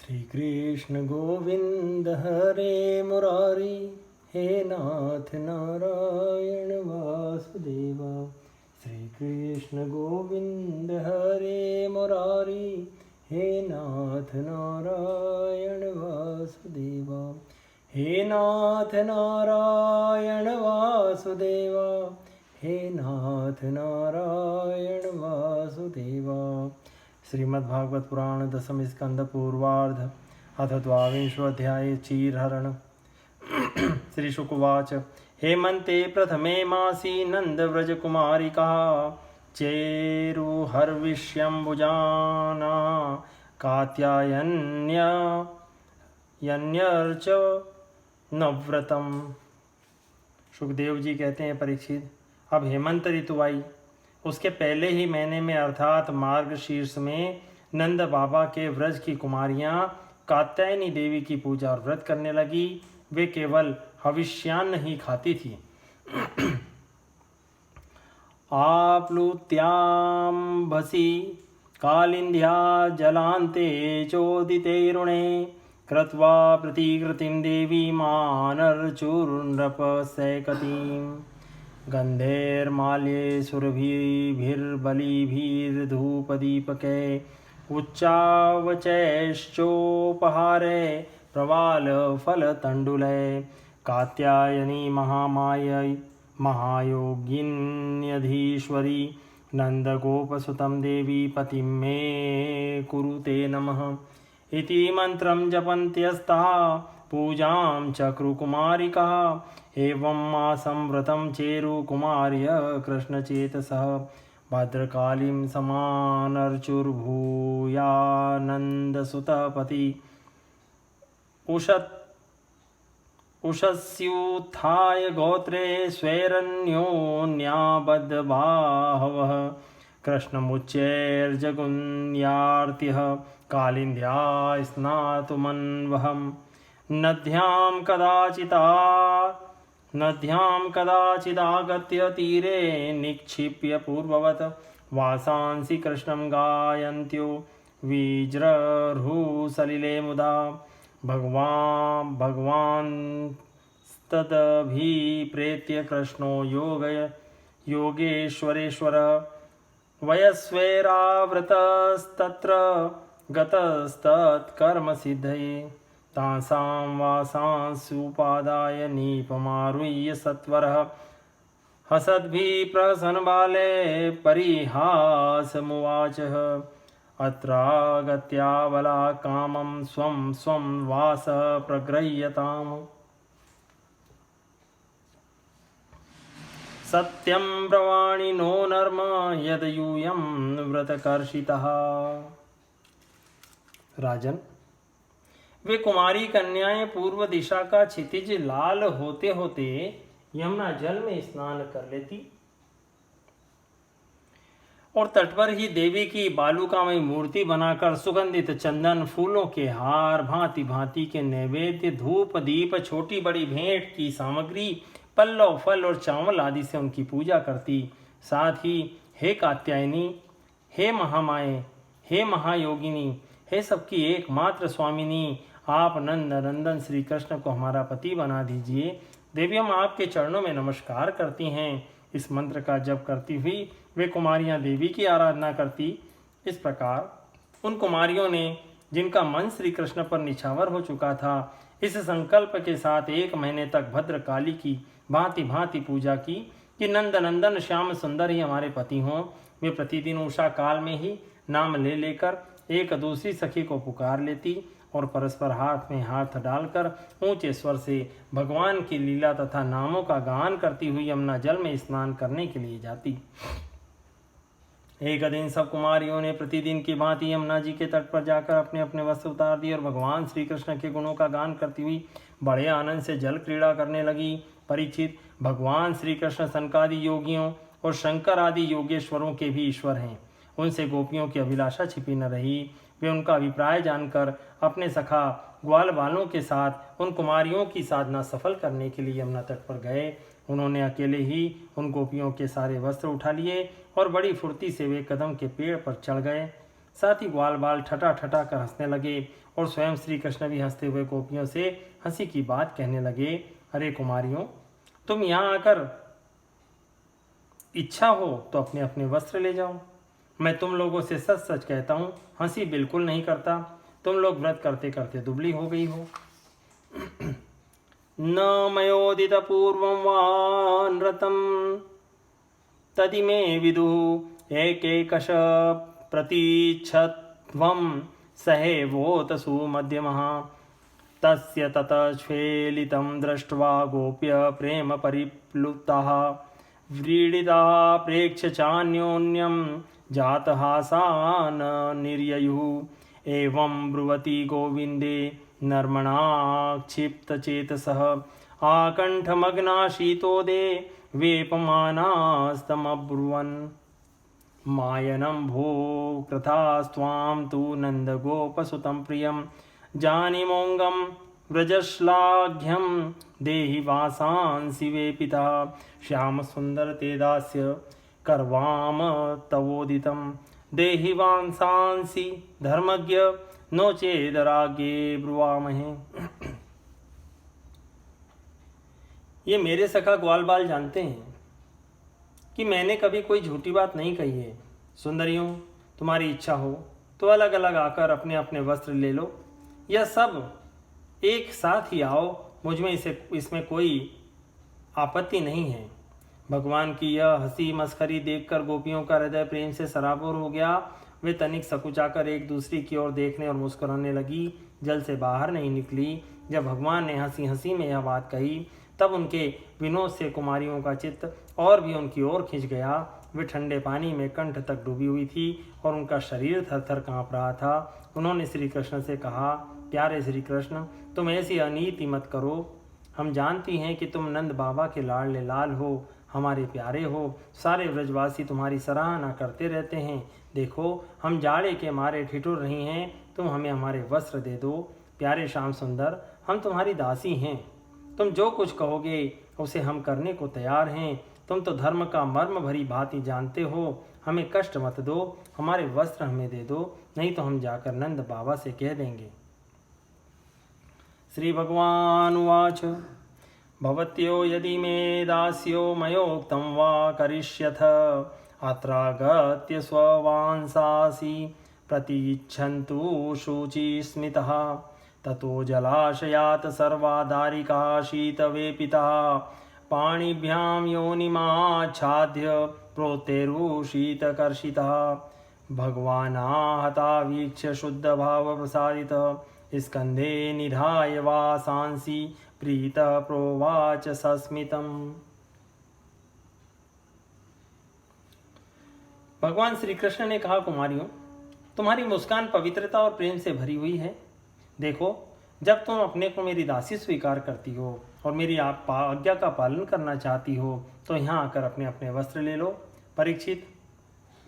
श्री कृष्ण गोविंद हरे मुरारी, हे नाथ नारायण वासुदेवा। श्री कृष्ण गोविंद हरे मुरारी, हे नाथ नारायण वासुदेवा। हे नाथ नारायण वासुदेवा, हे नाथ नारायण वासुदेवा। श्रीमद्भागवत पुराण दशम स्कंद पूर्वार्ध अथ द्वाविंशोऽध्याय चीरहरण। श्री शुकवाच हेमन्ते प्रथमे मासी नन्दव्रजकुमारिका चेरुहर्विष्यम्बुजाना कात्यायन्यर्च नव्रतम। सुखदेव जी कहते हैं, परीक्षित, अब हेमंत ऋतु आई। उसके पहले ही महीने में अर्थात मार्गशीर्ष में नंद बाबा के व्रज की कुमारियां कात्यायनी देवी की पूजा और व्रत करने लगी। वे केवल हविष्यान्न ही खाती थी। आप्लुत्याम्भसी कालिंद्या जलान्ते चोदितेरुणे कृत्वा प्रतिकृतिं देवी मानरचूर्नृपसैकतीम्। गन्धैर्माल्ये सुरभिर्बलिभिर्धूपदीपके उच्चावचैश्चोपहारे प्रवालफलतण्डुले कात्यायनी महायोगिन्यधीश्वरी नन्दगोपसुतं देवी पतिं मे कुरुते नमः इति मन्त्रं जपन्त्यस्ताः पूजां चक्रुकुमारिका। एवं मासं व्रतं चेरुकुमार्य कृष्णचेतसः भद्रकालीं समानर्चुर्भूयानन्दसुतपति उषस्यूत्थाय गोत्रे स्वैरन्योन्याबद्धबाहवः कृष्णमुच्चैर्जगुन्यार्तिः कालिन्द्या स्नातुमन्वहम्। नद्यां कदाचिदागत्य तीरे निक्षिप्य पूर्ववत् वासांसि कृष्णं गायन्त्यो विजृर्हुसलिले मुदा। भगवान्स्तदभिप्रेत्य कृष्णो योगेश्वरेश्वर वयस्वैरावृतस्तत्र गतस्तत्कर्मसिद्धये तासां वासांसुपादाय नीपमारुह्य सत्वरः हसद्भिः प्रसन्नबाले परिहासमुवाचः। अत्रागत्याबला कामं स्वं स्वं वासः प्रगृह्यताम्। सत्यं ब्रवाणि नो नर्म यदयूयं व्रतकर्षितः। राजन, वे कुमारी कन्याएं पूर्व दिशा का क्षितिज लाल होते होते यमुना जल में स्नान कर लेती और तट पर ही देवी की बालुकामयी मूर्ति बनाकर सुगंधित चंदन, फूलों के हार, भांति भांति के नैवेद्य, धूप दीप, छोटी बड़ी भेंट की सामग्री, पल्लव, फल और चावल आदि से उनकी पूजा करती। साथ ही हे कात्यायनी, हे महामाए, हे महायोगिनी, हे सबकी एकमात्र स्वामिनी, आप नंद नंदन श्री कृष्ण को हमारा पति बना दीजिए। देवी, हम आपके चरणों में नमस्कार करती हैं। इस मंत्र का जप करती हुई वे कुमारियां देवी की आराधना करती। इस प्रकार उन कुमारियों ने, जिनका मन श्री कृष्ण पर निछावर हो चुका था, इस संकल्प के साथ 1 महीने तक भद्रकाली की भांति भांति पूजा की कि नंद नंदन श्याम सुंदर ही हमारे पति हों। वे प्रतिदिन उषा काल में ही नाम ले लेकर एक दूसरी सखी को पुकार लेती और परस्पर हाथ में हाथ डालकर ऊंचे स्वर से भगवान की लीला तथा नामों का गान करती हुई यमुना जल में स्नान करने के लिए जाती। एक दिन सब कुमारियों ने प्रतिदिन की भांति यमुना जी के तट पर जाकर अपने अपने वस्त्र उतार दिए और भगवान श्री कृष्ण के गुणों का गान करती हुई बड़े आनंद से जल क्रीड़ा करने लगी। परीक्षित, भगवान श्री कृष्ण सनकादि योगियों और शंकर आदि योगेश्वरों के भी ईश्वर हैं। उनसे गोपियों की अभिलाषा छिपी न रही। वे उनका अभिप्राय जानकर अपने सखा ग्वाल बालों के साथ उन कुमारियों की साधना सफल करने के लिए यमुना तट पर गए। उन्होंने अकेले ही उन गोपियों के सारे वस्त्र उठा लिए और बड़ी फुर्ती से वे कदम के पेड़ पर चढ़ गए। साथ ही ग्वाल बाल ठटा ठटा कर हंसने लगे और स्वयं श्री कृष्ण भी हंसते हुए गोपियों से हंसी की बात कहने लगे। अरे कुमारियों, तुम यहाँ आकर इच्छा हो तो अपने अपने वस्त्र ले जाओ। मैं तुम लोगों से सच सच कहता हूँ, हंसी बिल्कुल नहीं करता। तुम लोग व्रत करते करते दुबली हो गई हो। न मयोदित पूर्वं वा नृतं तदिमे विदुः एकैकश प्रतीच्छत्वं सहेवोत सुमध्यमः। तस्य ततः स्फेलितं दृष्ट्वा गोप्य प्रेम परिप्लुताः व्रीडिता प्रेक्ष्य चान्योन्यं जातहासान् निर्ययुः। एवं ब्रुवति गोविन्दे नर्मणा क्षिप्तचेतसः आकण्ठमग्नाशीतोदे वेपमानास्तमब्रुवन्। मायनं भो कृतास्त्वां तु नन्दगोपसुतं प्रियं जानीमोऽङ्गं व्रजश्लाघ्यं देहि वासांसि वेपिता। श्यामसुन्दर ते दास्य करवाम तवोदितं देहि वांसांसि धर्मज्ञ नो चेदरागे ब्रुवामहे। ये मेरे सखा ग्वाल बाल जानते हैं कि मैंने कभी कोई झूठी बात नहीं कही है। सुंदरियों, तुम्हारी इच्छा हो तो अलग अलग आकर अपने अपने वस्त्र ले लो, यह सब एक साथ ही आओ, मुझमें इसमें कोई आपत्ति नहीं है। भगवान की यह हंसी मस्खरी देखकर गोपियों का हृदय प्रेम से सराबोर हो गया। वे तनिक सकुचाकर एक दूसरी की ओर देखने और मुस्कुराने लगी, जल से बाहर नहीं निकली। जब भगवान ने हंसी हंसी में यह बात कही तब उनके विनोद से कुमारियों का चित्त और भी उनकी ओर खिंच गया। वे ठंडे पानी में कंठ तक डूबी हुई थी और उनका शरीर थर थर काँप रहा था। उन्होंने श्री कृष्ण से कहा, प्यारे श्री कृष्ण, तुम ऐसी अनीति मत करो। हम जानती हैं कि तुम नंद बाबा के लाडले लाल हो, हमारे प्यारे हो। सारे व्रजवासी तुम्हारी सराहना करते रहते हैं। देखो, हम जाड़े के मारे ठिठुर रही हैं, तुम हमें हमारे वस्त्र दे दो। प्यारे श्याम सुंदर, हम तुम्हारी दासी हैं। तुम जो कुछ कहोगे उसे हम करने को तैयार हैं। तुम तो धर्म का मर्म भरी भांति जानते हो। हमें कष्ट मत दो, हमारे वस्त्र हमें दे दो, नहीं तो हम जाकर नंद बाबा से कह देंगे। श्री भगवान उवाच, भवत्यो यदि मे दास्यो मयोक्तं वा करिष्यथ अत्रागत्य स्ववांसासि प्रतीच्छन्तु शुचिस्मितः। ततो जलाशयात् सर्वा दारिकाः शीतवेपिताः पाणिभ्यां योनिमाच्छाद्य प्रोतेरुशीतकर्षितः। भगवानाहता वीक्ष्य शुद्धभावप्रसादितः स्कन्धे निधाय वासांसि प्रीतः प्रोवाच सस्मितम्। भगवान श्री कृष्ण ने कहा, कुमारियों, तुम्हारी मुस्कान पवित्रता और प्रेम से भरी हुई है। देखो, जब तुम अपने को मेरी दासी स्वीकार करती हो और मेरी आज्ञा का पालन करना चाहती हो तो यहाँ आकर अपने अपने वस्त्र ले लो। परीक्षित,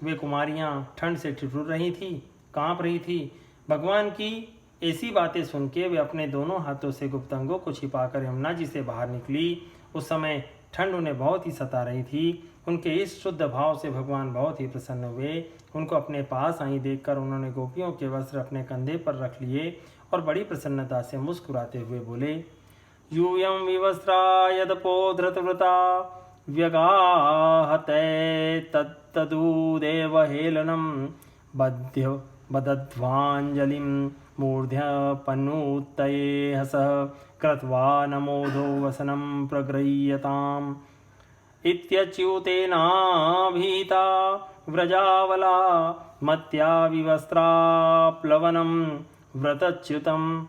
वे कुमारियाँ ठंड से ठिठुर रही थी, काँप रही थी। भगवान की ऐसी बातें सुन के वे अपने दोनों हाथों से गुप्तांगों को छिपाकर यमुना जी से बाहर निकली। उस समय ठंड उन्हें बहुत ही सता रही थी। उनके इस शुद्ध भाव से भगवान बहुत ही प्रसन्न हुए। उनको अपने पास आई देखकर उन्होंने गोपियों के वस्त्र अपने कंधे पर रख लिए और बड़ी प्रसन्नता से मुस्कुराते हुए बोले, यूयं विवस्त्रा यदपो धृतव्रता व्यगाहते तत्तदुदेव हेलनं बध्य बदध्वाञ्जलिं मूर्ध्यपनुत्तये हसः कृत्वा नमोदो वसनं प्रगृह्यताम्। इत्यच्युतेनाभीता व्रजावला मत्या विवस्त्रा प्लवनं व्रतच्युतं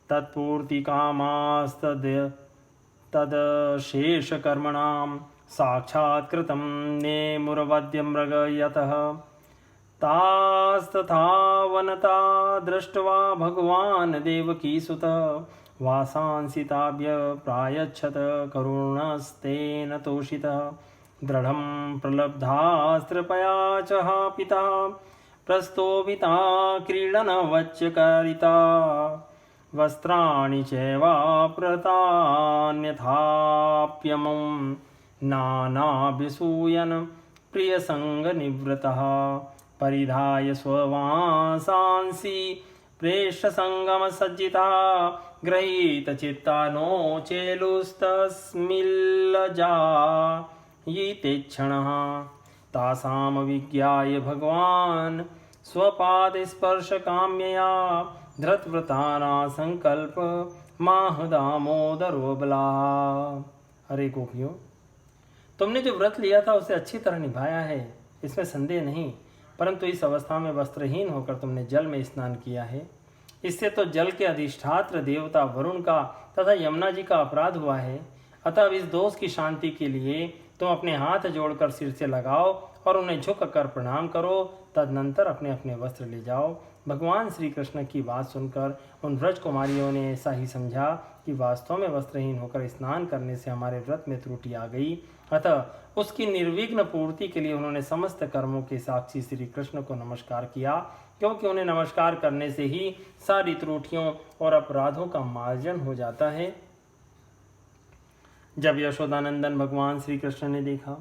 तत्पूर्तिकामास्तदशेषकर्मणां साक्षात्कृतं नेमुरवद्यमृगयतः। तास्तथा वनता दृष्ट्वा भगवान् देवकीसुतः वासांसि ताभ्य प्रायच्छत करुणस्तेन तोषितः। दृढं प्रलब्धास्त्रपया च पिता प्रस्तोभिता क्रीडनवच्चकारिता वस्त्राणि चैवाप्रतान्यथाप्यमुं नानाभिसूयन् प्रियसङ्गनिवृतः। परिधाय स्ववांसांसि प्रेष्ठसंगम सज्जिता गृहीत चित्तानो चेलुस्तस्मिल्लजा यीते क्षणः तासाम विज्ञाय भगवान् स्वपादस्पर्श काम्यया धृतव्रताना संकल्प माह दामोदरो बला। अरे गोपियों, तुमने जो व्रत लिया था उसे अच्छी तरह निभाया है, इसमें संदेह नहीं, परंतु इस अवस्था में वस्त्रहीन होकर तुमने जल में स्नान किया है। इससे तो जल के अधिष्ठात्र देवता वरुण का तथा यमुना जी का अपराध हुआ है। अतः इस दोष की शांति के लिए तुम अपने हाथ जोड़कर सिर से लगाओ और उन्हें झुक कर प्रणाम करो, तदनंतर अपने अपने वस्त्र ले जाओ। भगवान श्री कृष्ण की बात सुनकर उन व्रज कुमारियों ने ऐसा ही समझा कि वास्तव में वस्त्रहीन होकर स्नान करने से हमारे व्रत में त्रुटि आ गई। अतः उसकी निर्विघ्न पूर्ति के लिए उन्होंने समस्त कर्मों के साक्षी श्री कृष्ण को नमस्कार किया, क्योंकि उन्हें नमस्कार करने से ही सारी त्रुटियों और अपराधों का मार्जन हो जाता है। जब यशोदानंदन भगवान श्री कृष्ण ने देखा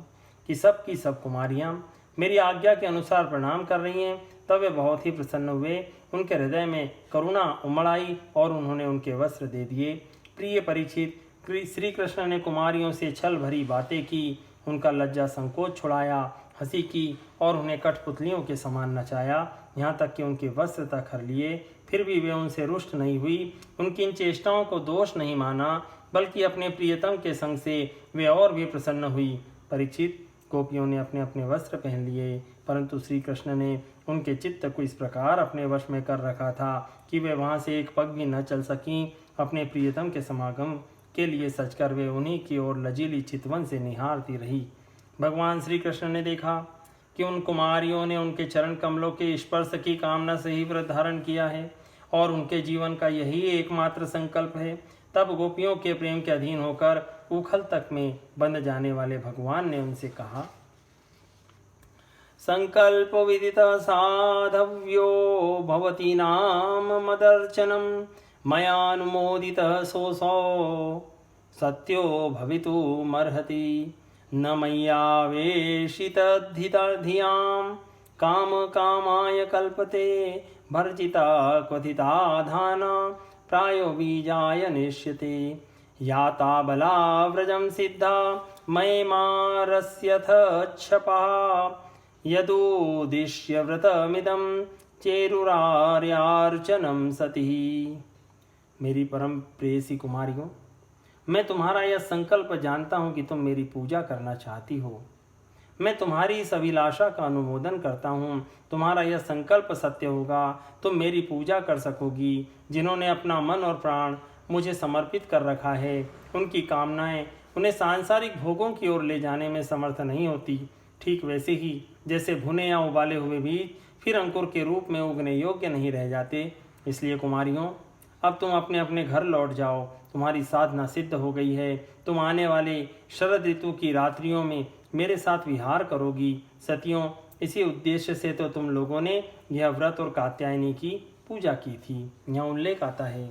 कि सब की सब कुमारियां मेरी आज्ञा के अनुसार प्रणाम कर रही हैं, तब वे बहुत ही प्रसन्न हुए। उनके हृदय में करुणा उमड़ आई और उन्होंने उनके वस्त्र दे दिए। प्रिय परीक्षित, श्री कृष्ण ने कुमारियों से छल भरी बातें की, उनका लज्जा संकोच छुड़ाया, हंसी की और उन्हें कठपुतलियों के समान नचाया, यहाँ तक कि उनके वस्त्र तक हर लिए। फिर भी वे उनसे रुष्ट नहीं हुई, उनकी इन चेष्टाओं को दोष नहीं माना, बल्कि अपने प्रियतम के संग से वे और भी प्रसन्न हुई। परीक्षित, गोपियों ने अपने अपने वस्त्र पहन लिए, परंतु श्री कृष्ण ने उनके चित्त को इस प्रकार अपने वश में कर रखा था कि वे वहां से एक पग भी न चल सकीं। अपने प्रियतम के समागम के लिए सचकर वे उन्हीं की ओर लजीली चितवन से निहारती रही। भगवान श्री कृष्ण ने देखा कि उन कुमारियों ने उनके चरण कमलों के स्पर्श की कामना से ही व्रत धारण किया है और उनके जीवन का यही एकमात्र संकल्प है। तब गोपियों के प्रेम के अधीन होकर उखल तक में बंध जाने वाले भगवान ने उनसे कहा, संकल्प विदित साधव्यो भवती नाम मदर्चनम मयानुमोदित सोऽसौ सत्यो भवितुमर्हति न मय्यावेशितधियां काम कामाय कल्पते भर्जिता क्वथिता धाना प्रायो बीजाय निश्यते याता बला व्रजं सिद्धा मयिमारस्यथ क्षपा यदुद्दिश्य व्रतमिदं चेरुरार्यार्चनं सती। मेरी परम प्रेयसी कुमारियों, मैं तुम्हारा यह संकल्प जानता हूँ कि तुम मेरी पूजा करना चाहती हो। मैं तुम्हारी इस अभिलाषा का अनुमोदन करता हूँ। तुम्हारा यह संकल्प सत्य होगा, तुम मेरी पूजा कर सकोगी। जिन्होंने अपना मन और प्राण मुझे समर्पित कर रखा है, उनकी कामनाएं उन्हें सांसारिक भोगों की ओर ले जाने में समर्थ नहीं होती। ठीक वैसे ही जैसे भुने या उबाले हुए बीज फिर अंकुर के रूप में उगने योग्य नहीं रह जाते। इसलिए कुमारियों, अब तुम अपने अपने घर लौट जाओ। तुम्हारी साधना सिद्ध हो गई है। तुम आने वाले शरद ऋतु की रात्रियों में मेरे साथ विहार करोगी। सतियों, इसी उद्देश्य से तो तुम लोगों ने यह व्रत और कात्यायनी की पूजा की थी। यहाँ उल्लेख आता है,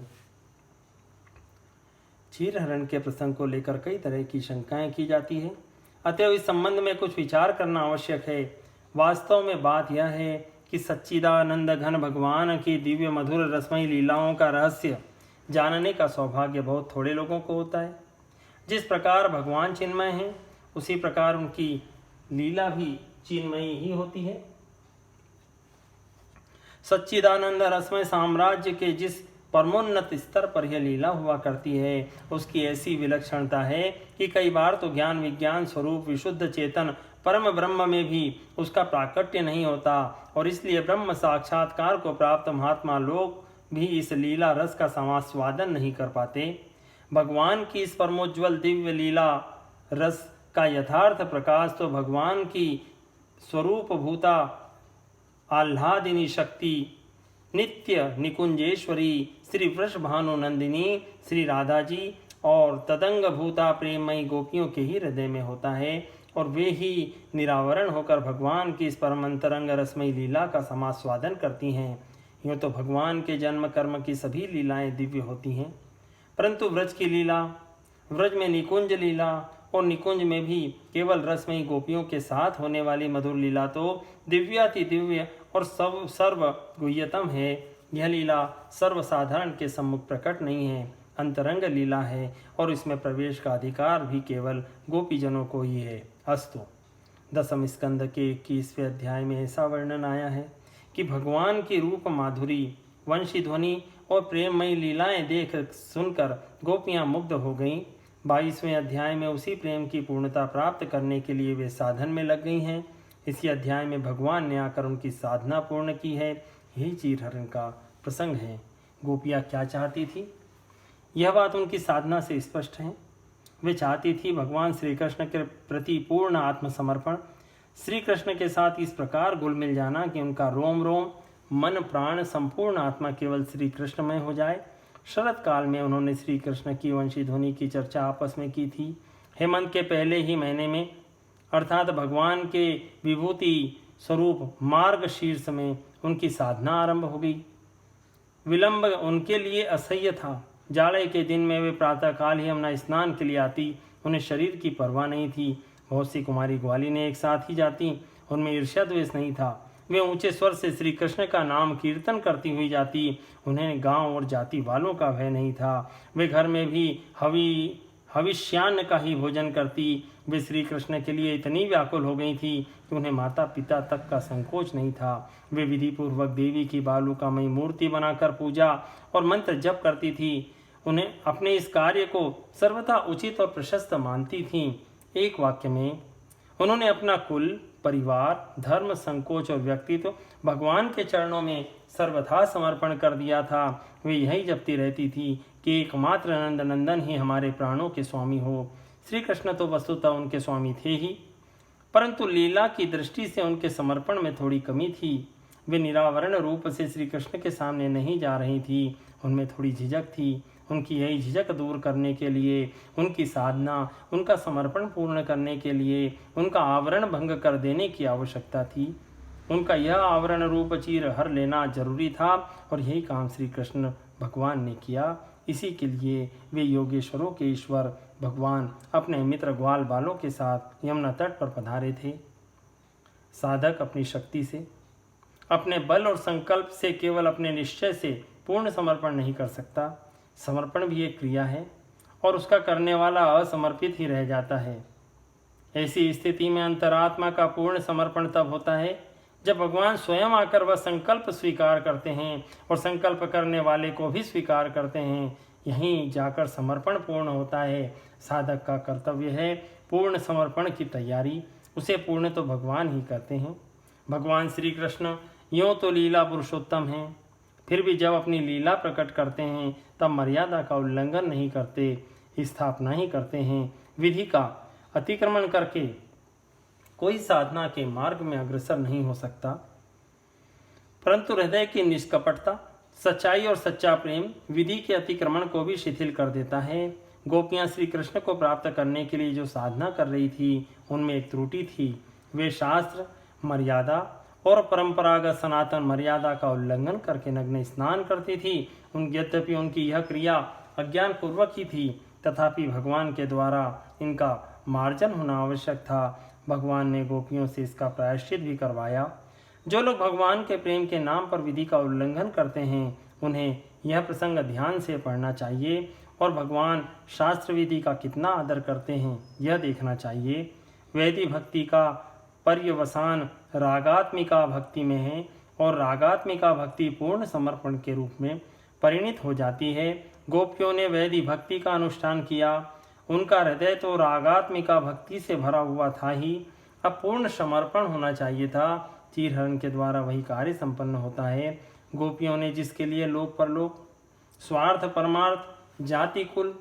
क्षीरहरण के प्रसंग को लेकर कई तरह की शंकाएं की जाती है, अतएव इस संबंध में कुछ विचार करना आवश्यक है। वास्तव में बात यह है कि सच्चिदानंद घन भगवान की दिव्य मधुर रसमयी लीलाओं का रहस्य जानने का सौभाग्य बहुत थोड़े लोगों को होता है। जिस प्रकार भगवान चिन्मय हैं, उसी प्रकार उनकी लीला भी चिन्मयी ही होती है। सच्चिदानंद रसमय साम्राज्य के जिस परमोन्नत स्तर पर यह लीला हुआ करती है, उसकी ऐसी विलक्षणता है कि कई बार तो ज्ञान विज्ञान स्वरूप विशुद्ध चेतन परम ब्रह्म में भी उसका प्राकट्य नहीं होता, और इसलिए ब्रह्म साक्षात्कार को प्राप्त महात्मा लोग भी इस लीला रस का समास्वादन नहीं कर पाते। भगवान की इस परमोज्वल दिव्य लीला रस का यथार्थ प्रकाश तो भगवान की स्वरूप भूता आह्लादिनी शक्ति नित्य निकुंजेश्वरी श्री वृषभानु नंदिनी श्री राधा जी और तदंग भूता प्रेममयी गोपियों के ही हृदय में होता है, और वे ही निरावरण होकर भगवान की इस परम अंतरंग रसमयी लीला का समास्वादन करती हैं। यूँ तो भगवान के जन्म कर्म की सभी लीलाएं दिव्य होती हैं, परंतु व्रज की लीला, व्रज में निकुंज लीला और निकुंज में भी केवल रसमयी गोपियों के साथ होने वाली मधुर लीला तो दिव्याति दिव्य और सर्व गुह्यतम है। यह लीला सर्वसाधारण के सम्मुख प्रकट नहीं है, अंतरंग लीला है और इसमें प्रवेश का अधिकार भी केवल गोपीजनों को ही है। अस्तु। 10वें स्कंद के 21वें अध्याय में ऐसा वर्णन आया है कि भगवान की रूप माधुरी, वंशी ध्वनि और प्रेममयी लीलाएं देख सुनकर गोपियां मुग्ध हो गईं। 22वें अध्याय में उसी प्रेम की पूर्णता प्राप्त करने के लिए वे साधन में लग गई हैं। इसी अध्याय में भगवान ने आकर उनकी साधना पूर्ण की है। यही चीरहरण का प्रसंग है। गोपियां क्या चाहती थी, यह बात उनकी साधना से स्पष्ट है। वे चाहती थी भगवान श्री कृष्ण के प्रति पूर्ण आत्मसमर्पण, श्री कृष्ण के साथ इस प्रकार घुल मिल जाना कि उनका रोम रोम, मन, प्राण, संपूर्ण आत्मा केवल श्री कृष्ण में हो जाए। शरत काल में उन्होंने श्री कृष्ण की वंशी ध्वनि की चर्चा आपस में की थी। हेमंत के पहले ही महीने में अर्थात भगवान के विभूति स्वरूप मार्ग शीर्ष में उनकी साधना आरंभ हो गई। विलंब उनके लिए असह्य था। जाड़े के दिन में वे प्रातःकाल ही यमुना स्नान के लिए आती। उन्हें शरीर की परवाह नहीं थी। बहुत सी कुमारी ग्वाली ने एक साथ ही जाती। उनमें ईर्ष्या द्वेष नहीं था। वे ऊंचे स्वर से श्री कृष्ण का नाम कीर्तन करती हुई जाती। उन्हें गांव और जाति वालों का भय नहीं था। वे घर में भी हविष्यान्न का ही भोजन करती। वे श्री कृष्ण के लिए इतनी व्याकुल हो गई थी कि उन्हें माता पिता तक का संकोच नहीं था। वे विधि पूर्वक देवी की बालूकामयी मूर्ति बनाकर पूजा और मंत्र जप करती थी। उन्हें अपने इस कार्य को सर्वथा उचित और प्रशस्त मानती थीं। एक वाक्य में उन्होंने अपना कुल, परिवार, धर्म, संकोच और व्यक्तित्व भगवान के चरणों में सर्वथा समर्पण कर दिया था। वे यही जपती रहती थी कि एकमात्र नंद नंदन ही हमारे प्राणों के स्वामी हो। श्री कृष्ण तो वस्तुतः उनके स्वामी थे ही, परंतु लीला की दृष्टि से उनके समर्पण में थोड़ी कमी थी। वे निरावरण रूप से श्री कृष्ण के सामने नहीं जा रही थी। उनमें थोड़ी झिझक थी। उनकी यही झिझक दूर करने के लिए, उनकी साधना, उनका समर्पण पूर्ण करने के लिए उनका आवरण भंग कर देने की आवश्यकता थी। उनका यह आवरण रूप चीर हर लेना जरूरी था और यही काम श्री कृष्ण भगवान ने किया। इसी के लिए वे योगेश्वरों के ईश्वर भगवान अपने मित्र ग्वाल बालों के साथ यमुना तट पर पधारे थे। साधक अपनी शक्ति से, अपने बल और संकल्प से, केवल अपने निश्चय से पूर्ण समर्पण नहीं कर सकता। समर्पण भी एक क्रिया है और उसका करने वाला असमर्पित ही रह जाता है। ऐसी स्थिति में अंतरात्मा का पूर्ण समर्पण तब होता है जब भगवान स्वयं आकर वह संकल्प स्वीकार करते हैं और संकल्प करने वाले को भी स्वीकार करते हैं। यहीं जाकर समर्पण पूर्ण होता है। साधक का कर्तव्य है पूर्ण समर्पण की तैयारी। उसे पूर्ण तो भगवान ही करते हैं। भगवान श्री कृष्ण यों तो लीला पुरुषोत्तम हैं, फिर भी जब अपनी लीला प्रकट करते हैं तब मर्यादा का उल्लंघन नहीं करते, स्थापना ही करते हैं। विधि का अतिक्रमण करके कोई साधना के मार्ग में अग्रसर नहीं हो सकता, परंतु हृदय की निष्कपटता, सच्चाई और सच्चा प्रेम विधि के अतिक्रमण को भी शिथिल कर देता है। गोपियां श्री कृष्ण को प्राप्त करने के लिए जो साधना कर रही थी उनमें एक त्रुटि थी। वे शास्त्र, मर्यादा और परंपरागत सनातन मर्यादा का उल्लंघन करके नग्न स्नान करती थी। यद्यपि उनकी यह क्रिया अज्ञान पूर्वक ही थी, तथापि भगवान के द्वारा इनका मार्जन होना आवश्यक था। भगवान ने गोपियों से इसका प्रायश्चित भी करवाया। जो लोग भगवान के प्रेम के नाम पर विधि का उल्लंघन करते हैं उन्हें यह प्रसंग ध्यान से पढ़ना चाहिए और भगवान शास्त्र विधि का कितना आदर करते हैं यह देखना चाहिए। वैदिक भक्ति का पर्यवसान रागात्मिका भक्ति में है और रागात्मिका भक्ति पूर्ण समर्पण के रूप में परिणित हो जाती है। गोपियों ने वैदिक भक्ति का अनुष्ठान किया। उनका हृदय तो रागात्मिका भक्ति से भरा हुआ था ही, अब पूर्ण समर्पण होना चाहिए था। चीरहरण के द्वारा वही कार्य संपन्न होता है। गोपियों ने जिसके लिए लोक परलोक, स्वार्थ परमार्थ, जाति कुल,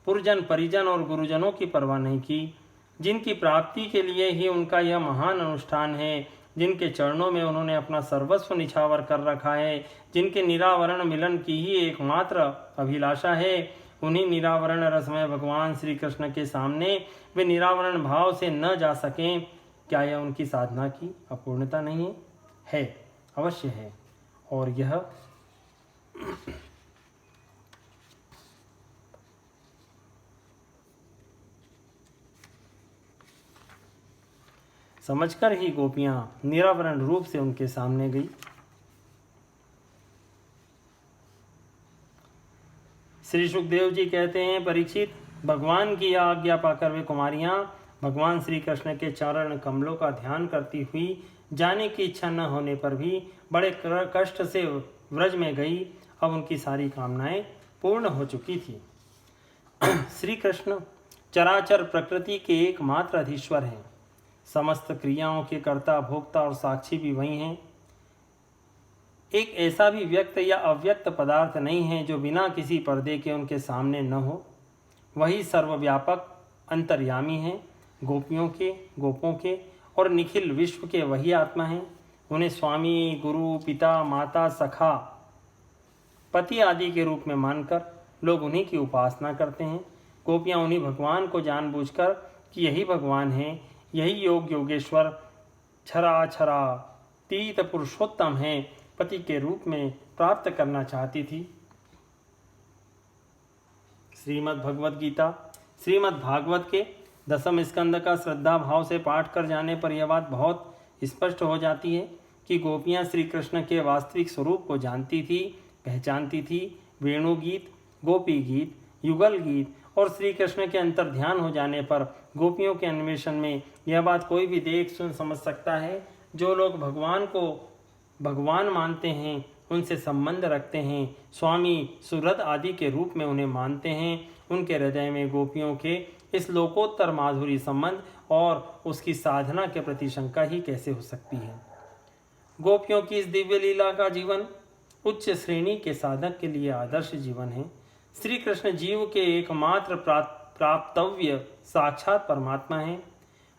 पुरजन परिजन और गुरुजनों की परवाह नहीं की, जिनकी प्राप्ति के लिए ही उनका यह महान अनुष्ठान है, जिनके चरणों में उन्होंने अपना सर्वस्व निछावर कर रखा है, जिनके निरावरण मिलन की ही एकमात्र अभिलाषा है, उन्हीं निरावरण रसमय भगवान श्री कृष्ण के सामने वे निरावरण भाव से न जा सकें, क्या यह उनकी साधना की अपूर्णता नहीं है? अवश्य है। और यह समझकर ही गोपियां निरावरण रूप से उनके सामने गई। श्री सुखदेव जी कहते हैं, परीक्षित, भगवान की आज्ञा पाकर वे कुमारियां भगवान श्री कृष्ण के चरण कमलों का ध्यान करती हुई जाने की इच्छा न होने पर भी बड़े कष्ट से व्रज में गई। अब उनकी सारी कामनाएं पूर्ण हो चुकी थी। श्री कृष्ण चराचर प्रकृति के एकमात्र अधीश्वर हैं। समस्त क्रियाओं के कर्ता, भोक्ता और साक्षी भी वही हैं। एक ऐसा भी व्यक्त या अव्यक्त पदार्थ नहीं है जो बिना किसी पर्दे के उनके सामने न हो। वही सर्वव्यापक अंतर्यामी हैं। गोपियों के, गोपों के और निखिल विश्व के वही आत्मा हैं। उन्हें स्वामी, गुरु, पिता, माता, सखा, पति आदि के रूप में मानकर लोग उन्हीं की उपासना करते हैं। गोपियाँ उन्हीं भगवान को जानबूझकर कि यही भगवान है, यही योग योगेश्वर छरा छरा तीत पुरुषोत्तम है, पति के रूप में प्राप्त करना चाहती थी। श्रीमद् भगवद गीता श्रीमद् भागवत के 10वें स्कंद का श्रद्धा भाव से पाठ कर जाने पर यह बात बहुत स्पष्ट हो जाती है कि गोपियाँ श्री कृष्ण के वास्तविक स्वरूप को जानती थी, पहचानती थी। वेणु गीत, गोपी गीत, युगल गीत और श्री कृष्ण के अंतर ध्यान हो जाने पर गोपियों के अन्वेषण में यह बात कोई भी देख सुन समझ सकता है। जो लोग भगवान को भगवान मानते हैं, उनसे संबंध रखते हैं, स्वामी, सुहृद आदि के रूप में उन्हें मानते हैं, उनके हृदय में गोपियों के इस लोकोत्तर माधुरी संबंध और उसकी साधना के प्रति शंका ही कैसे हो सकती है। गोपियों की इस दिव्य लीला का जीवन उच्च श्रेणी के साधक के लिए आदर्श जीवन है। श्री कृष्ण जीव के एकमात्र प्राप्तव्य साक्षात परमात्मा है।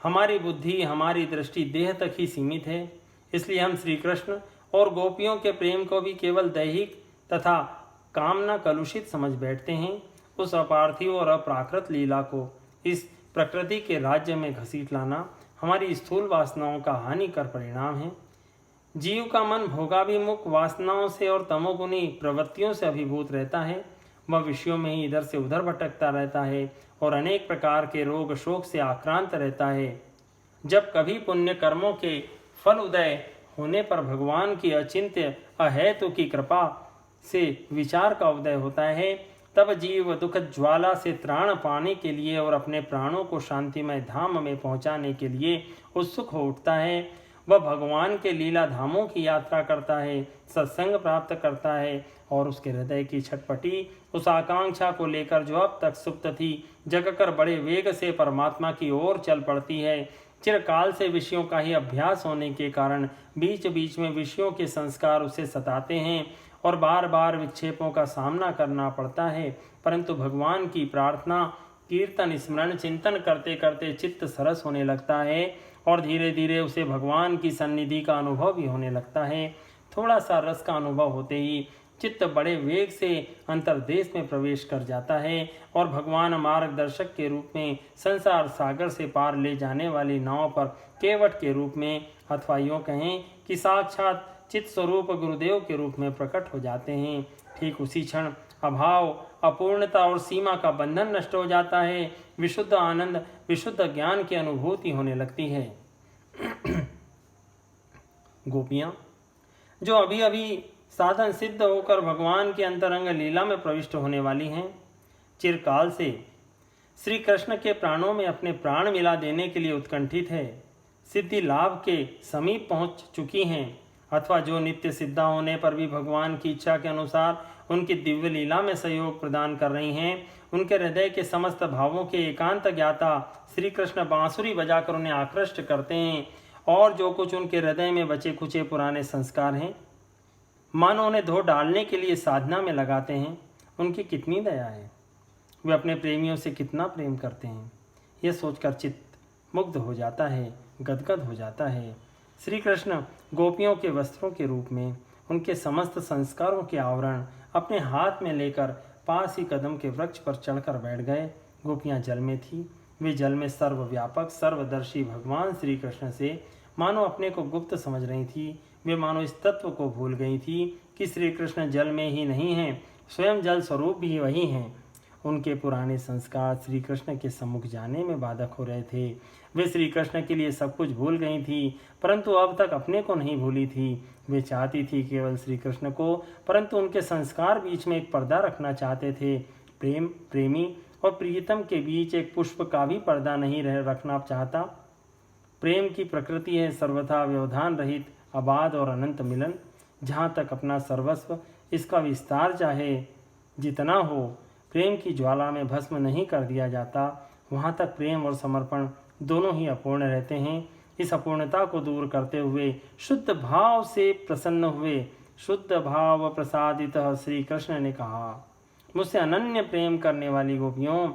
हमारी बुद्धि, हमारी दृष्टि देह तक ही सीमित है। इसलिए हम श्री कृष्ण और गोपियों के प्रेम को भी केवल दैहिक तथा कामना कलुषित समझ बैठते हैं। उस अपार्थिव और अप्राकृत लीला को इस प्रकृति के राज्य में घसीट लाना हमारी स्थूल वासनाओं का हानिकर परिणाम है। जीव का मन भोगाभिमुख वासनाओं से और तमोगुनी प्रवृत्तियों से अभिभूत रहता है। वह विषयों में ही इधर से उधर भटकता रहता है और अनेक प्रकार के रोग शोक से आक्रांत रहता है। जब कभी पुण्य कर्मों के फल उदय होने पर भगवान की अचिंत्य अहेतु की कृपा से विचार का उदय होता है, तब जीव दुख ज्वाला से त्राण पाने के लिए और अपने प्राणों को शांतिमय धाम में पहुंचाने के लिए उत्सुक हो उठता है। वह भगवान के लीला धामों की यात्रा करता है, सत्संग प्राप्त करता है और उसके हृदय की छटपटी उस आकांक्षा को लेकर जो अब तक सुप्त थी, जगकर बड़े वेग से परमात्मा की ओर चल पड़ती है। चिरकाल से विषयों का ही अभ्यास होने के कारण बीच बीच में विषयों के संस्कार उसे सताते हैं और बार बार विक्षेपों का सामना करना पड़ता है। परंतु भगवान की प्रार्थना, कीर्तन, स्मरण, चिंतन करते करते चित्त सरस होने लगता है और धीरे धीरे उसे भगवान की सन्निधि का अनुभव भी होने लगता है। थोड़ा सा रस का अनुभव होते ही चित्त बड़े वेग से अंतर्देश में प्रवेश कर जाता है और भगवान मार्गदर्शक के रूप में संसार सागर से पार ले जाने वाली नाव पर केवट के रूप में, अथवा यूँ कहें कि साक्षात चित्त स्वरूप गुरुदेव के रूप में प्रकट हो जाते हैं। ठीक उसी क्षण अभाव, अपूर्णता और सीमा का बंधन नष्ट हो जाता है। विशुद्ध आनंद, विशुद्ध ज्ञान की अनुभूति होने लगती है। गोपियाँ जो अभी अभी साधन सिद्ध होकर भगवान के अंतरंग लीला में प्रविष्ट होने वाली हैं, चिरकाल से श्री कृष्ण के प्राणों में अपने प्राण मिला देने के लिए उत्कंठित है, सिद्धि लाभ के समीप पहुंच चुकी हैं, अथवा जो नित्य सिद्धा होने पर भी भगवान की इच्छा के अनुसार उनकी दिव्य लीला में सहयोग प्रदान कर रही हैं, उनके हृदय के समस्त भावों के एकांत ज्ञाता श्री कृष्ण बांसुरी बजाकर उन्हें आकृष्ट करते हैं और जो कुछ उनके हृदय में बचे खुचे पुराने संस्कार हैं, मानो उन्हें धो डालने के लिए साधना में लगाते हैं। उनकी कितनी दया है, वे अपने प्रेमियों से कितना प्रेम करते हैं, यह सोचकर चित्त मुग्ध हो जाता है, गदगद हो जाता है। श्री कृष्ण गोपियों के वस्त्रों के रूप में उनके समस्त संस्कारों के आवरण अपने हाथ में लेकर पास ही कदम के वृक्ष पर चढ़कर बैठ गए। गोपियाँ जल में थी। वे जल में सर्वव्यापक सर्वदर्शी भगवान श्री कृष्ण से मानो अपने को गुप्त समझ रही थी। वे मानो इस तत्व को भूल गई थी कि श्री कृष्ण जल में ही नहीं हैं, स्वयं जल स्वरूप भी वही हैं उनके पुराने संस्कार श्री कृष्ण के सम्मुख जाने में बाधक हो रहे थे। वे श्री कृष्ण के लिए सब कुछ भूल गई थी, परंतु अब तक अपने को नहीं भूली थी। वे चाहती थी केवल श्री कृष्ण को, परंतु उनके संस्कार बीच में एक पर्दा रखना चाहते थे। प्रेमी और प्रियतम के बीच एक पुष्प का भी पर्दा नहीं रखना चाहता। प्रेम की प्रकृति है सर्वथा व्यवधान रहित, अबाध और अनंत मिलन। जहाँ तक अपना सर्वस्व, इसका विस्तार चाहे जितना हो, प्रेम की ज्वाला में भस्म नहीं कर दिया जाता, वहाँ तक प्रेम और समर्पण दोनों ही अपूर्ण रहते हैं। इस अपूर्णता को दूर करते हुए शुद्ध भाव से प्रसन्न हुए शुद्ध भाव प्रसादित श्री कृष्ण ने कहा, मुझसे अनन्य प्रेम करने वाली गोपियों,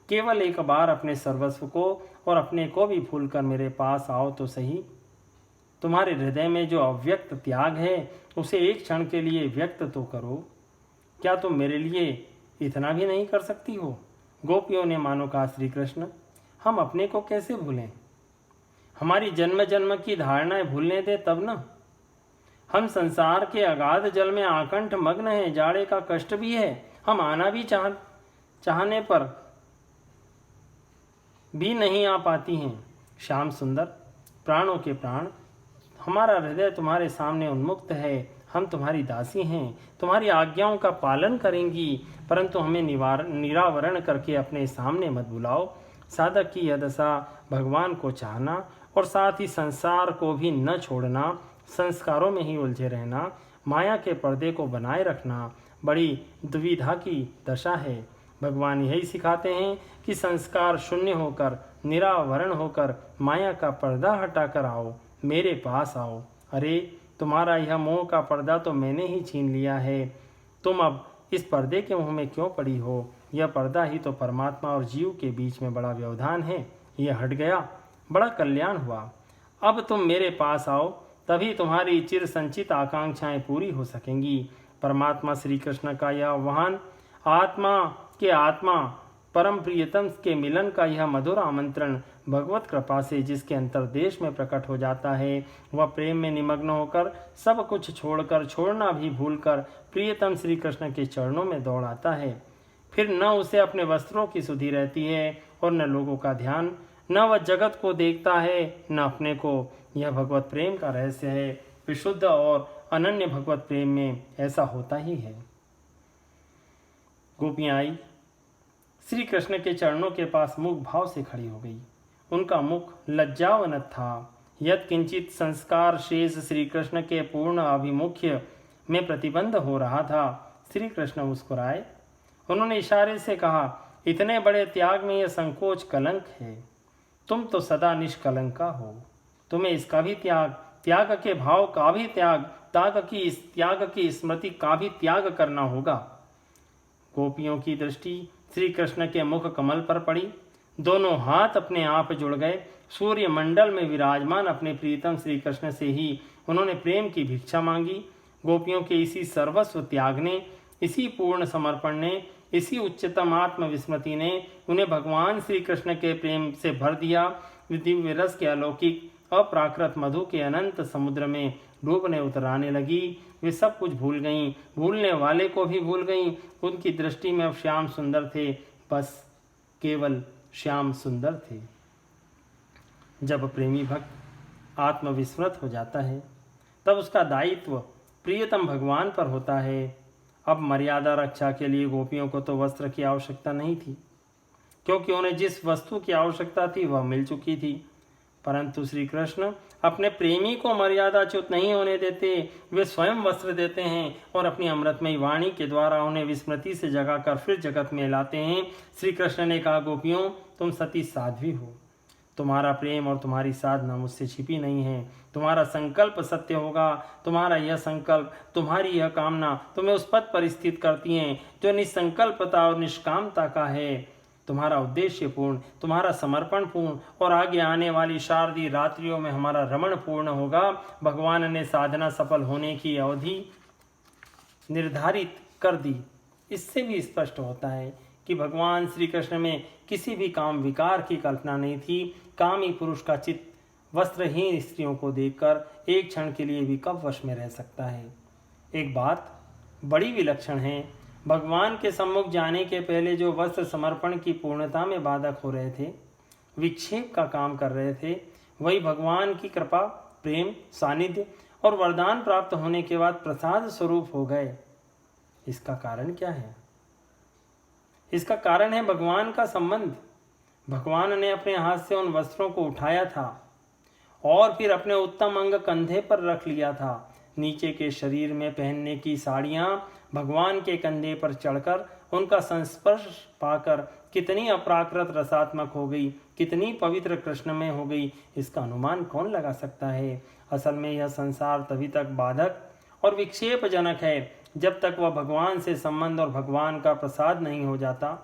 केवल एक बार अपने सर्वस्व को और अपने को भी भूलकर मेरे पास आओ तो सही। तुम्हारे हृदय में जो अव्यक्त त्याग है, उसे एक क्षण के लिए व्यक्त तो करो। क्या तुम मेरे लिए इतना भी नहीं कर सकती हो? गोपियों ने मानो कहा, श्री कृष्ण, हम अपने को कैसे भूलें? हमारी जन्म जन्म की धारणाएं भूलने दे तब न। हम संसार के अगाध जल में आकंठ मग्न हैं, जाड़े का कष्ट भी है, हम आना भी चाहने पर भी नहीं आ पाती हैं। श्याम सुंदर, प्राणों के प्राण, हमारा हृदय तुम्हारे सामने उन्मुक्त है। हम तुम्हारी दासी हैं, तुम्हारी आज्ञाओं का पालन करेंगी, परंतु हमें निरावरण करके अपने सामने मत बुलाओ। साधक की यह दशा भगवान को चाहना और साथ ही संसार को भी न छोड़ना, संस्कारों में ही उलझे रहना, माया के पर्दे को बनाए रखना बड़ी दुविधा की दशा है। भगवान यही सिखाते हैं कि संस्कार शून्य होकर, निरावरण होकर, माया का पर्दा हटाकर आओ, मेरे पास आओ। अरे, तुम्हारा यह मोह का पर्दा तो मैंने ही छीन लिया है। तुम अब इस पर्दे के मुंह में क्यों पड़ी हो? यह पर्दा ही तो परमात्मा और जीव के बीच में बड़ा व्यवधान है। यह हट गया, बड़ा कल्याण हुआ। अब तुम मेरे पास आओ, तभी तुम्हारी चिर संचित आकांक्षाएं पूरी हो सकेंगी। परमात्मा श्री कृष्ण का यह आह्वान, आत्मा के आत्मा परम प्रियतम के मिलन का यह मधुर आमंत्रण भगवत कृपा से जिसके अंतर्देश में प्रकट हो जाता है, वह प्रेम में निमग्न होकर सब कुछ छोड़कर, छोड़ना भी भूलकर प्रियतम श्री कृष्ण के चरणों में दौड़ आता है। फिर न उसे अपने वस्त्रों की सुधि रहती है और न लोगों का ध्यान, न वह जगत को देखता है न अपने को। यह भगवत प्रेम का रहस्य है। विशुद्ध और अनन्य भगवत प्रेम में ऐसा होता ही है। गोपियां आई, श्री कृष्ण के चरणों के पास मुख भाव से खड़ी हो गई। उनका मुख लज्जावनत था। यद किंचित संस्कार शेष श्री कृष्ण के पूर्ण अभिमुख्य में प्रतिबंध हो रहा था। श्री कृष्ण मुस्कुराए। उन्होंने इशारे से कहा, इतने बड़े त्याग में यह संकोच कलंक है। तुम तो सदा निष्कलंका हो। तुम्हें इसका भी त्याग के भाव का भी त्याग की स्मृति का भी त्याग करना होगा। गोपियों की दृष्टि श्री कृष्ण के मुख कमल पर पड़ी। दोनों हाथ अपने आप जुड़ गए। सूर्य मंडल में विराजमान अपने प्रीतम श्री कृष्ण से ही उन्होंने प्रेम की भिक्षा मांगी। गोपियों के इसी सर्वस्व त्याग ने, इसी पूर्ण समर्पण ने, इसी उच्चतम आत्मविस्मृति ने उन्हें भगवान श्री कृष्ण के प्रेम से भर दिया। दिव्य रस के अलौकिक अप्राकृत मधु के अनंत समुद्र में डूबने उतराने लगी। वे सब कुछ भूल गईं, भूलने वाले को भी भूल गईं। उनकी दृष्टि में अब श्याम सुंदर थे, बस केवल श्याम सुंदर थे। जब प्रेमी भक्त आत्मविस्मृत हो जाता है, तब उसका दायित्व प्रियतम भगवान पर होता है। अब मर्यादा रक्षा के लिए गोपियों को तो वस्त्र की आवश्यकता नहीं थी, क्योंकि उन्हें जिस वस्तु की आवश्यकता थी वह मिल चुकी थी। परंतु श्री कृष्ण अपने प्रेमी को मर्यादाच्युत नहीं होने देते। वे स्वयं वस्त्र देते हैं और अपनी अमृतमयी वाणी के द्वारा उन्हें विस्मृति से जगाकर फिर जगत में लाते हैं। श्री कृष्ण ने कहा, गोपियों, तुम सती साध्वी हो। तुम्हारा प्रेम और तुम्हारी साधना मुझसे छिपी नहीं है। तुम्हारा संकल्प सत्य होगा। तुम्हारा यह संकल्प, तुम्हारी यह कामना तुम्हें उस पद पर स्थित करती हैं जो निसंकल्पता और निष्कामता का है। तुम्हारा उद्देश्य पूर्ण, तुम्हारा समर्पण पूर्ण और आगे आने वाली शारदीय रात्रियों में हमारा रमण पूर्ण होगा। भगवान ने साधना सफल होने की अवधि निर्धारित कर दी। इससे भी स्पष्ट होता है कि भगवान श्री कृष्ण में किसी भी काम विकार की कल्पना नहीं थी। कामी पुरुष का चित्त वस्त्रहीन स्त्रियों को देखकर एक क्षण के लिए भी कब वश में रह सकता है? एक बात बड़ी विलक्षण है। भगवान के सम्मुख जाने के पहले जो वस्त्र समर्पण की पूर्णता में बाधक हो रहे थे, विक्षेप का काम कर रहे थे, वही भगवान की कृपा, प्रेम, सानिध्य और वरदान प्राप्त होने के बाद प्रसाद स्वरूप हो गए। इसका कारण क्या है? इसका कारण है भगवान का संबंध। भगवान ने अपने हाथ से उन वस्त्रों को उठाया था और फिर अपने उत्तम अंग कंधे पर रख लिया था। नीचे के शरीर में पहनने की साड़ियां भगवान के कंधे पर चढ़कर उनका संस्पर्श पाकर कितनी अपराकृत रसात्मक हो गई, कितनी पवित्र कृष्णमय हो गई, इसका अनुमान कौन लगा सकता है। असल में यह संसार तभी तक बाधक और विक्षेपजनक है जब तक वह भगवान से संबंध और भगवान का प्रसाद नहीं हो जाता।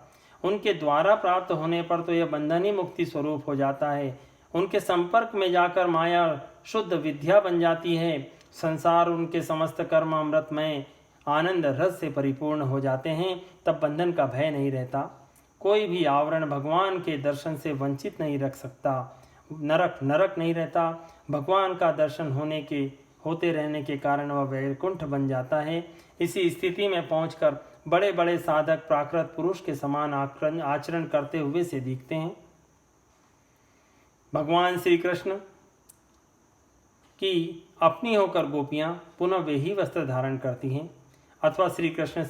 उनके द्वारा प्राप्त होने पर तो यह बंधन ही मुक्ति स्वरूप हो जाता है। उनके संपर्क में जाकर माया शुद्ध विद्या बन जाती है। संसार उनके समस्त कर्म अमृतमय आनंद रस से परिपूर्ण हो जाते हैं। तब बंधन का भय नहीं रहता। कोई भी आवरण भगवान के दर्शन से वंचित नहीं रख सकता। नरक नहीं रहता। भगवान का दर्शन होते रहने के कारण वह वैकुंठ बन जाता है। इसी स्थिति में पहुंचकर बड़े बड़े साधक प्राकृत पुरुष के समान आचरण करते हुए से दिखते हैं। भगवान श्री कृष्ण की अपनी होकर गोपियां पुनः वे ही वस्त्र धारण करती हैं, अथवा श्री कृष्ण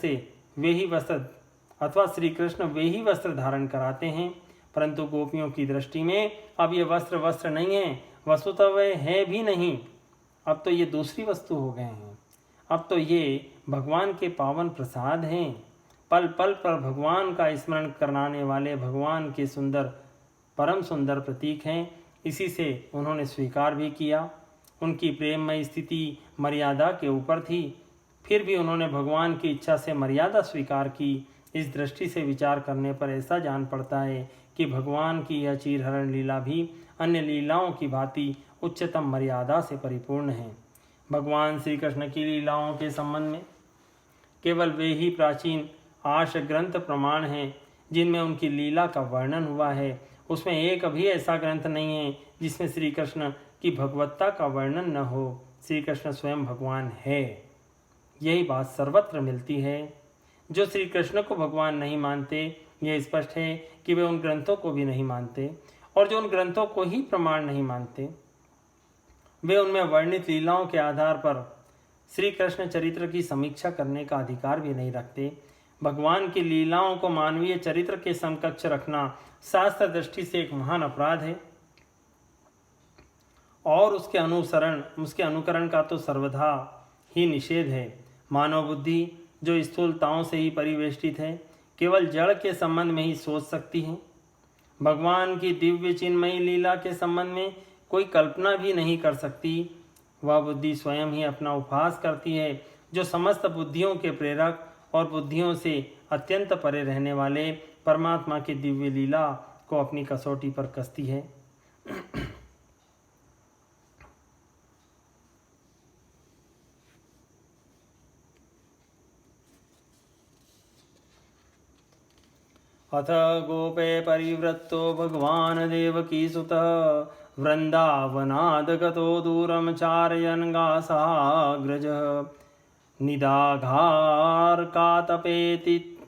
वे ही वस्त्र धारण कराते हैं। परंतु गोपियों की दृष्टि में अब ये वस्त्र नहीं है, वस्तुतः वे है भी नहीं। अब तो ये दूसरी वस्तु हो गए हैं। अब तो ये भगवान के पावन प्रसाद हैं। पल पल पर भगवान का स्मरण कराने वाले भगवान के परम सुंदर प्रतीक हैं। इसी से उन्होंने स्वीकार भी किया। उनकी प्रेममय स्थिति मर्यादा के ऊपर थी, फिर भी उन्होंने भगवान की इच्छा से मर्यादा स्वीकार की। इस दृष्टि से विचार करने पर ऐसा जान पड़ता है कि भगवान की यह चीरहरण लीला भी अन्य लीलाओं की भांति उच्चतम मर्यादा से परिपूर्ण है। भगवान श्री कृष्ण की लीलाओं के संबंध में केवल वे ही प्राचीन आर्ष ग्रंथ प्रमाण हैं जिनमें उनकी लीला का वर्णन हुआ है। उसमें एक भी ऐसा ग्रंथ नहीं है जिसमें श्री कृष्ण की भगवत्ता का वर्णन न हो। श्री कृष्ण स्वयं भगवान है, यही बात सर्वत्र मिलती है। जो श्री कृष्ण को भगवान नहीं मानते, यह स्पष्ट है कि वे उन ग्रंथों को भी नहीं मानते, और जो उन ग्रंथों को ही प्रमाण नहीं मानते, वे उनमें वर्णित लीलाओं के आधार पर श्री कृष्ण चरित्र की समीक्षा करने का अधिकार भी नहीं रखते। भगवान की लीलाओं को मानवीय चरित्र के समकक्ष रखना शास्त्र दृष्टि से एक महान अपराध है, और उसके अनुकरण का तो सर्वथा ही निषेध है। मानव बुद्धि जो स्थूलताओं से ही परिवेष्टित है, केवल जड़ के संबंध में ही सोच सकती है। भगवान की दिव्य चिन्मयी लीला के संबंध में कोई कल्पना भी नहीं कर सकती। वह बुद्धि स्वयं ही अपना उपहास करती है, जो समस्त बुद्धियों के प्रेरक और बुद्धियों से अत्यंत परे रहने वाले परमात्मा की दिव्य लीला को अपनी कसौटी पर कसती है। अथ गोपे परिवृत्तो भगवान् देवकीसुतः वृन्दावनाद्गतो दूरं चारयन् गासाग्रजः निदाघार्कातपेति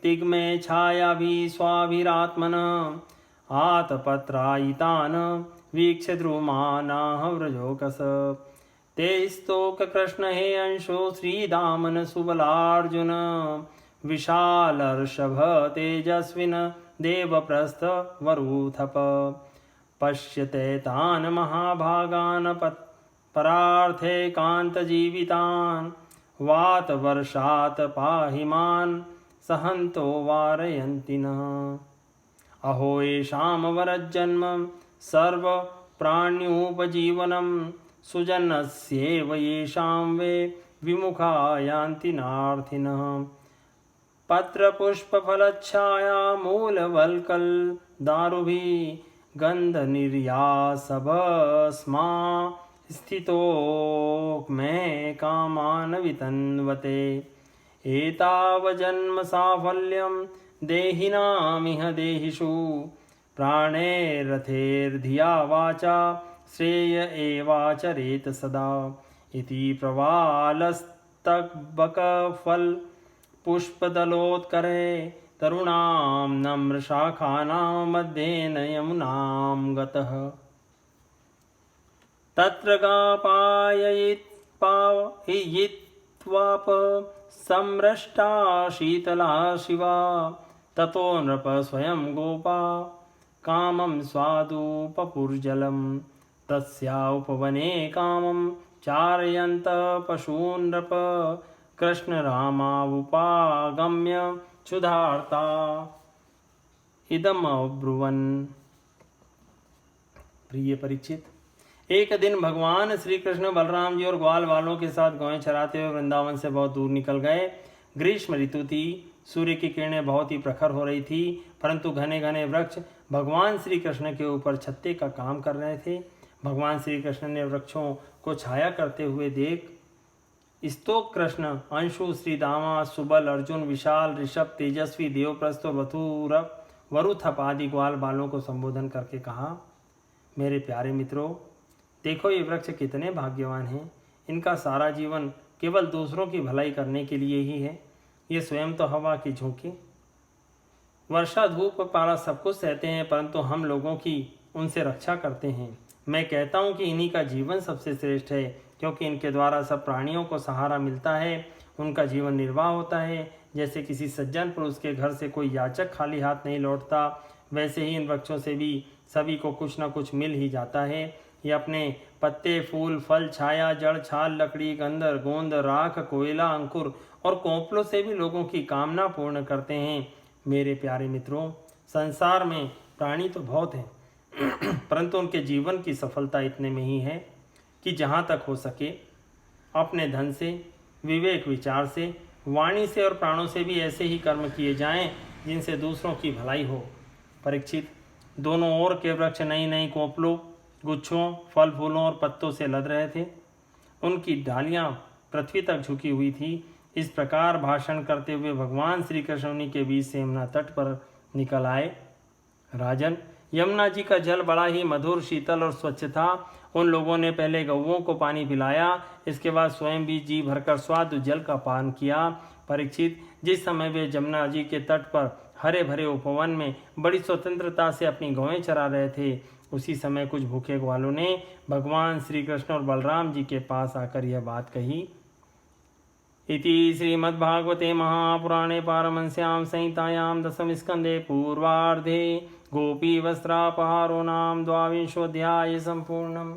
तिग्मे छायाभिः स्वाभिरात्मनः आतपत्रायितान् वीक्ष्य द्रुमानाः व्रजोकस ते स्तोककृष्ण हे अंशो श्रीदामन सुबलार्जुन विशालर्षभ तेजस्विन देवप्रस्थ वरूथप पश्यते तान् महाभागान् परार्थे कान्तजीवितान् वातवर्षात् पाहिमान् सहन्तो वारयन्ति नः अहो येषां वरज्जन्म सर्वप्राण्युपजीवनं सुजनस्येव येषां वे विमुखा यान्ति नार्थिनः पत्रपुष्पफलच्छाया मूलवल्कल दारुभिः गन्धनिर्यासभस्मा स्थितो मे कामान् वितन्वते एतावजन्म साफल्यं देहिनामिह देहिषु प्राणैरथैर्धिया वाचा श्रेय एवाचरेत सदा इति प्रवालस्तबकफल पुष्पदलोत्करे तरुणां नम्रशाखानां मध्येन यमुनां गतः। तत्र गापाययित्वाप सम्रष्टा शीतला शिवा। ततो नृप स्वयं गोपा कामं स्वादुपपुर्जलं। तस्या उपवने कामं चारयन्त पशून् नृप। कृष्ण रामावुपागम्य क्षुधार्ता इदम अब्रुवन्। प्रिय परीक्षित, एक दिन भगवान श्री कृष्ण बलराम जी और ग्वाल वालों के साथ गौएं चराते हुए वृंदावन से बहुत दूर निकल गए। ग्रीष्म ऋतु थी, सूर्य की किरणें बहुत ही प्रखर हो रही थी, परंतु घने घने वृक्ष भगवान श्री कृष्ण के ऊपर छत्ते का काम कर रहे थे। भगवान श्री कृष्ण ने वृक्षों को छाया करते हुए देख स्तोक कृष्ण, अंशु, श्रीदामा, सुबल, अर्जुन, विशाल, ऋषभ, तेजस्वी, देवप्रस्थ और वरुथप आदि ग्वाल बालों को संबोधन करके कहा, मेरे प्यारे मित्रों, देखो ये वृक्ष कितने भाग्यवान हैं। इनका सारा जीवन केवल दूसरों की भलाई करने के लिए ही है। ये स्वयं तो हवा की झोंके, वर्षा, धूप, पाला सब कुछ सहते हैं, परंतु हम लोगों की उनसे रक्षा करते हैं। मैं कहता हूँ कि इन्हीं का जीवन सबसे श्रेष्ठ है, क्योंकि इनके द्वारा सब प्राणियों को सहारा मिलता है, उनका जीवन निर्वाह होता है। जैसे किसी सज्जन पुरुष के घर से कोई याचक खाली हाथ नहीं लौटता, वैसे ही इन वृक्षों से भी सभी को कुछ न कुछ मिल ही जाता है। ये अपने पत्ते, फूल, फल, छाया, जड़, छाल, लकड़ी, गंधर, गोंद, राख, कोयला, अंकुर और कोंपलों से भी लोगों की कामना पूर्ण करते हैं। मेरे प्यारे मित्रों, संसार में प्राणी तो बहुत हैं, परंतु उनके जीवन की सफलता इतने में ही है कि जहाँ तक हो सके अपने धन से, विवेक विचार से, वाणी से और प्राणों से भी ऐसे ही कर्म किए जाएं जिनसे दूसरों की भलाई हो। परीक्षित, दोनों ओर के वृक्ष नई नई कोंपलों, गुच्छों, फल फूलों और पत्तों से लद रहे थे। उनकी डालियां पृथ्वी तक झुकी हुई थी। इस प्रकार भाषण करते हुए भगवान श्री कृष्ण उन्हीं के बीच से यमुना तट पर निकल आए। राजन, यमुना जी का जल बड़ा ही मधुर, शीतल और स्वच्छ था। उन लोगों ने पहले गौओं को पानी पिलाया, इसके बाद स्वयं भी जी भरकर स्वादु जल का पान किया। परीक्षित, जिस समय वे यमुना जी के तट पर हरे भरे उपवन में बड़ी स्वतंत्रता से अपनी गौएं चरा रहे थे, उसी समय कुछ भूखे ग्वालों ने भगवान श्री कृष्ण और बलराम जी के पास आकर यह बात कही। इति श्रीमद्भागवते महापुराणे पारमहंस्यां संहितायां दशम स्कंदे पूर्वार्धे गोपी वस्त्रापहारो नाम द्वाविंशोऽध्याय सम्पूर्णम्।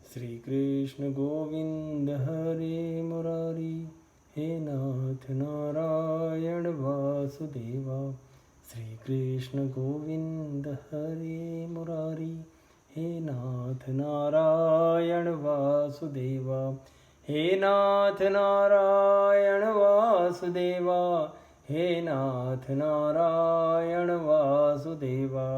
श्री कृष्ण गोविंद हरे मुरारी, हे नाथ नारायण वासुदेवा। श्री कृष्ण गोविंद हरे मुरारी, हे नाथ नारायण वासुदेवा। हे नाथ नारायण वासुदेवा, हे नाथ नारायण वासुदेवा।